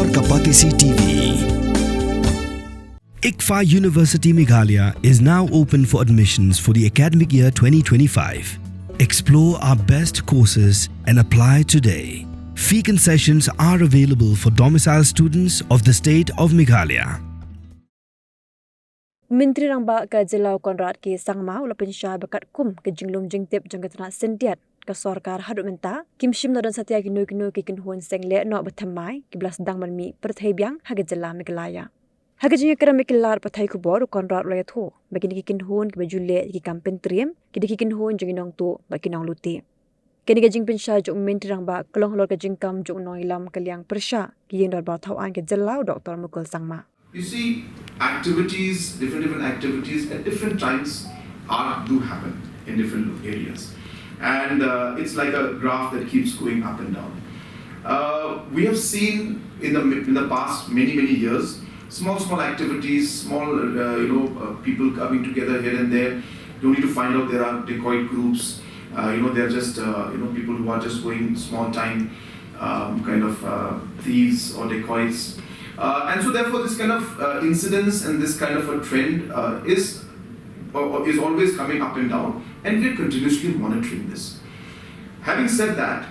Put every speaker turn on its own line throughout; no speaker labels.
और Kapatisi TV. ICFA University Meghalaya is now open for admissions for the academic year 2025. Explore our best courses and apply today. Fee concessions are available for domicile students of the state of Meghalaya.
Menteri Rangba ke Jylla Konrad ke Sangma ula pensya bakat kum ke jinglum jingtip jangkatna sentiat ke sorkar hadut menta kim shim dan satya kinu ke Kynhun Seng Lehnoh Thymmai ke belas dang manmi perthai biang hage Jylla Meghalaya. Hage jinga kera mekilar pathai ku bor Konrad ula yatho bagi ki Kynhun ke Jylla ki kampen triem ke Kynhun jing Nongtuh bagi Nonglute. Kini ke jing pensya juk Menteri Rangba kelong lor ke jingkam juk noilam ke liang persya ki yin dor ba thawang ke Jylla Dr. Mukul Sangma.
You see, activities, different activities at different times do happen in different areas. And it's like a graph that keeps going up and down. We have seen in the past many years, small activities, small people coming together here and there. You need to find out there are decoy groups. They're just people who are just going small time thieves or decoys. And so therefore this kind of incidents and this kind of a trend is always coming up and down, and we are continuously monitoring this. Having said that,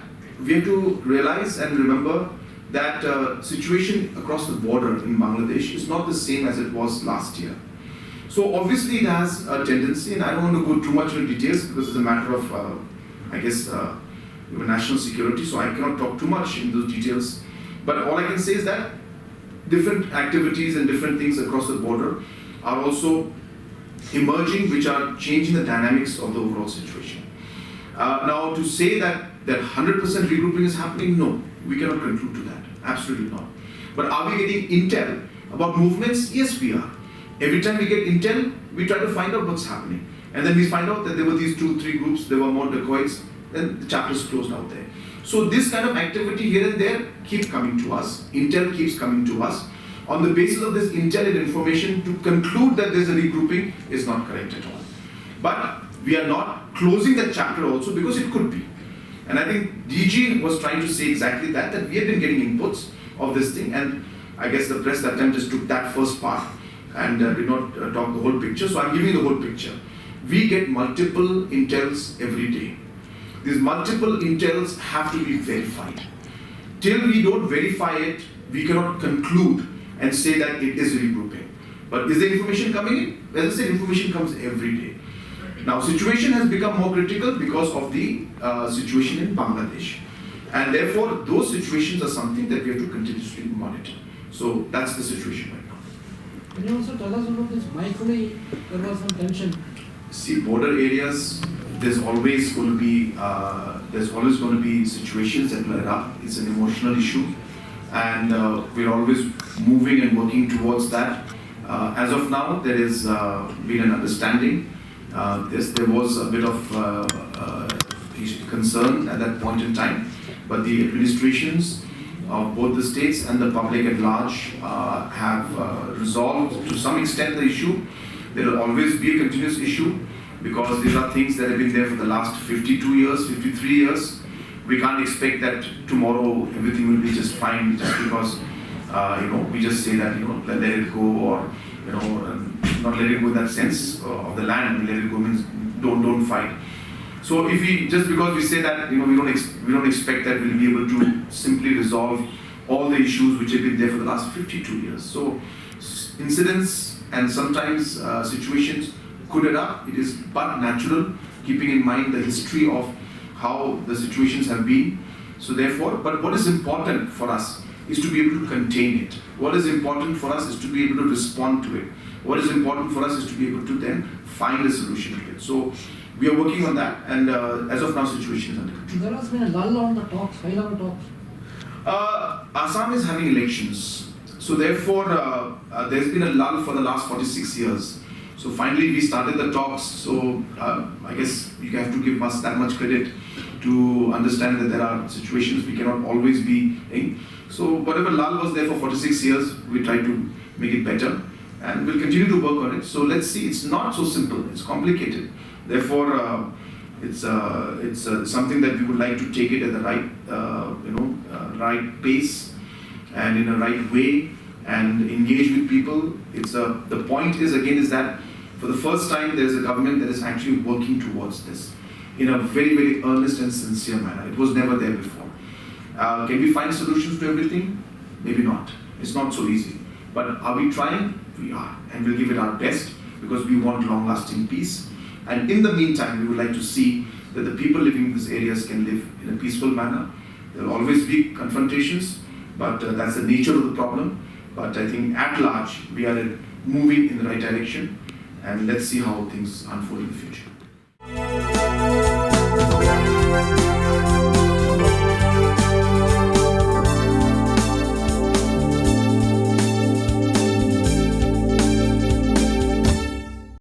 we have to realize and remember that situation across the border in Bangladesh is not the same as it was last year. So obviously it has a tendency, and I don't want to go too much into details because it's a matter of national security, so I cannot talk too much in those details. But all I can say is that different activities and different things across the border are also emerging, which are changing the dynamics of the overall situation. Now, to say that 100% regrouping is happening, no, we cannot conclude to that. Absolutely not. But are we getting intel about movements? Yes, we are. Every time we get intel, we try to find out what's happening. And then we find out that there were these 2-3 groups, there were more decoys, then the chapter is closed out there. So this kind of activity here and there keeps coming to us. Intel keeps coming to us. On the basis of this intel and information, to conclude that there's a regrouping is not correct at all. But we are not closing that chapter also because it could be. And I think DG was trying to say exactly that we have been getting inputs of this thing, and I guess the press that time just took that first part and did not talk the whole picture. So I'm giving you the whole picture. We get multiple intels every day. These multiple intels have to be verified. Till we don't verify it, we cannot conclude and say that it is regrouping. But is the information coming in? As I said, information comes every day. Now, situation has become more critical because of the situation in Bangladesh. And therefore, those situations are something that we have to continuously monitor. So that's the situation right now.
Can you also tell us about this Microni? There was some tension.
See, border areas, there's always going to be situations that will erupt. It's an emotional issue, and we're always moving and working towards that. As of now, there has been an understanding. There was a bit of concern at that point in time, but the administrations of both the states and the public at large have resolved to some extent the issue. There will always be a continuous issue because these are things that have been there for the last 52 years, 53 years. We can't expect that tomorrow everything will be just fine just because we just say that let it go, or not let it go in that sense of the land. Let it go means don't fight. So if we just because we say that we don't expect that we'll be able to simply resolve all the issues which have been there for the last 52 years. So incidents and sometimes situations could erupt. It is but natural, keeping in mind the history of how the situations have been. So therefore, but what is important for us is to be able to contain it. What is important for us is to be able to respond to it. What is important for us is to be able to then find a solution to it. So we are working on that, and as of now, situation is under control.
There has been a lull on the talks, high-level talks.
Assam is having elections, so therefore there's been a lull for the last 46 years. So finally we started the talks, so I guess you have to give us that much credit to understand that there are situations we cannot always be in. So whatever lull was there for 46 years, we try to make it better, and we'll continue to work on it. So let's see, it's not so simple, it's complicated. Therefore, it's something that we would like to take it at the right, right pace, and in a right way and engage with people. The point is that for the first time there is a government that is actually working towards this in a very, very earnest and sincere manner. It was never there before. Can we find solutions to everything? Maybe not. It's not so easy. But are we trying? We are. And we'll give it our best because we want long-lasting peace. And in the meantime, we would like to see that the people living in these areas can live in a peaceful manner. There will always be confrontations, but that's the nature of the problem. But I think at large, we are moving in the right direction. And let's see how things unfold in the future.